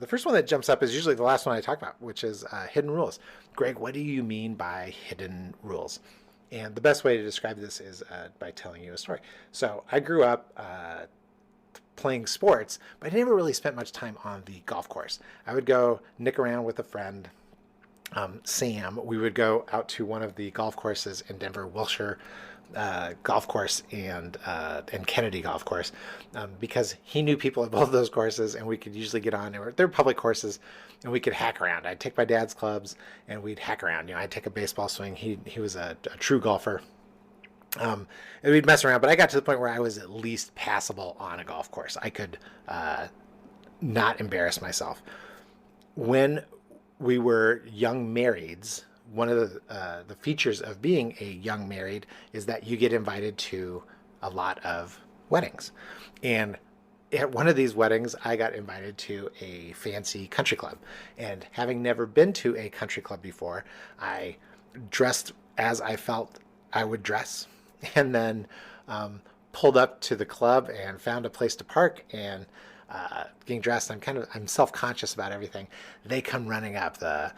the first one that jumps up is usually the last one I talk about, which is hidden rules. Greg, what do you mean by hidden rules? And the best way to describe this is by telling you a story. So I grew up playing sports, but I never really spent much time on the golf course. I would go nick around with a friend, Sam. We would go out to one of the golf courses in Denver, Wilshire Golf Course and Kennedy Golf Course, because he knew people at both of those courses, and we could usually get on. They're public courses, and we could hack around. I'd take my dad's clubs, and we'd hack around. You know, I'd take a baseball swing. He was a true golfer. And we'd mess around, but I got to the point where I was at least passable on a golf course. I could not embarrass myself. When we were young marrieds, one of the features of being a young married is that you get invited to a lot of weddings. And at one of these weddings, I got invited to a fancy country club. And having never been to a country club before, I dressed as I felt I would dress, and then pulled up to the club and found a place to park, and getting dressed. I'm self-conscious about everything. They come running up I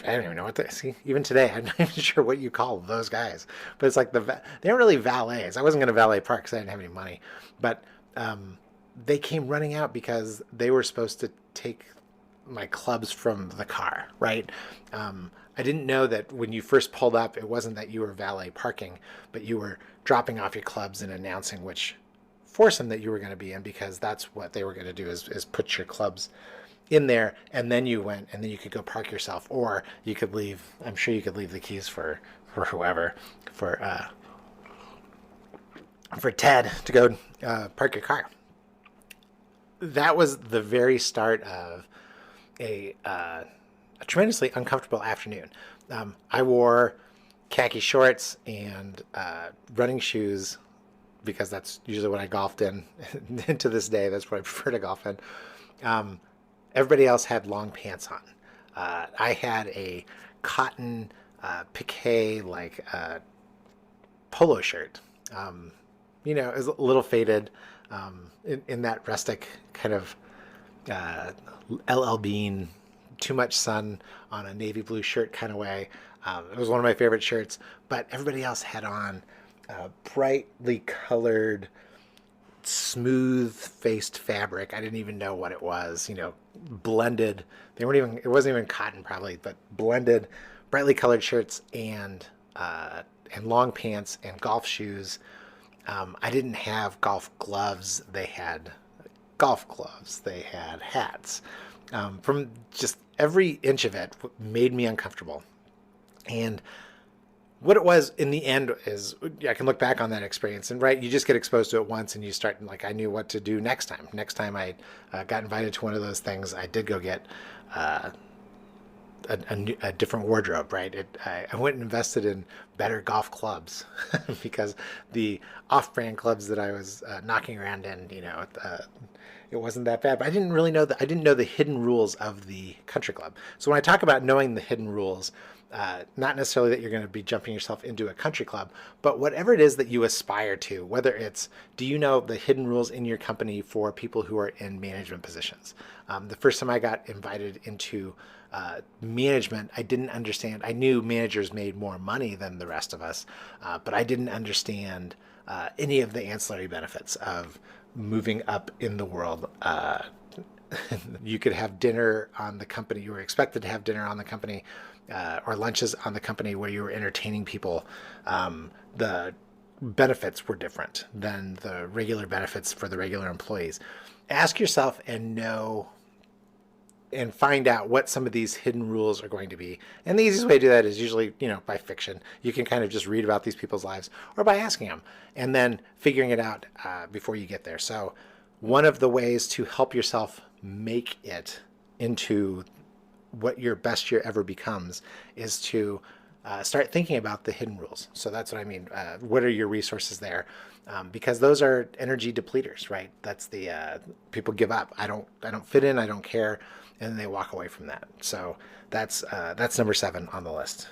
don't even know what they see. Even today, I'm not even sure what you call those guys. But it's like they aren't really valets. I wasn't going to valet park because I didn't have any money. But they came running out because they were supposed to take my clubs from the car, right? I didn't know that when you first pulled up, it wasn't that you were valet parking, but you were dropping off your clubs and announcing which foursome that you were going to be in, because that's what they were going to do is put your clubs in there, and then you went, and then you could go park yourself, or you could leave. I'm sure you could leave the keys for whoever, for Ted to go park your car. That was the very start of a tremendously uncomfortable afternoon. I wore khaki shorts and running shoes because that's usually what I golfed in. And to this day, that's what I prefer to golf in. Everybody else had long pants on. I had a cotton piqué polo shirt. It was a little faded, in that rustic kind of LL Bean, too much sun on a navy blue shirt kind of way. It was one of my favorite shirts, but everybody else had on brightly colored, smooth-faced fabric. I didn't even know what it was, blended. It wasn't even cotton probably, but blended, brightly colored shirts and long pants and golf shoes. I didn't have golf gloves. They had golf gloves. They had hats. From just every inch of it made me uncomfortable. And what it was in the end is, I can look back on that experience, and right, you just get exposed to it once, and you start, I knew what to do next time. Next time I got invited to one of those things, I did go get a different wardrobe, right? I went and invested in better golf clubs because the off-brand clubs that I was knocking around in, it wasn't that bad. But I didn't really know I didn't know the hidden rules of the country club. So when I talk about knowing the hidden rules, not necessarily that you're going to be jumping yourself into a country club, but whatever it is that you aspire to, whether it's, do you know the hidden rules in your company for people who are in management positions? The first time I got invited into management, I didn't understand. I knew managers made more money than the rest of us, but I didn't understand any of the ancillary benefits of moving up in the world. You could have dinner on the company. You were expected to have dinner on the company, or lunches on the company where you were entertaining people. The benefits were different than the regular benefits for the regular employees. Ask yourself and know and find out what some of these hidden rules are going to be. And the easiest way to do that is usually, by fiction. You can kind of just read about these people's lives, or by asking them and then figuring it out before you get there. So one of the ways to help yourself make it into what your best year ever becomes is to start thinking about the hidden rules. So that's what I mean. What are your resources there? Because those are energy depleters, right? That's the people give up. I don't fit in. I don't care, and then they walk away from that. So that's number 7 on the list.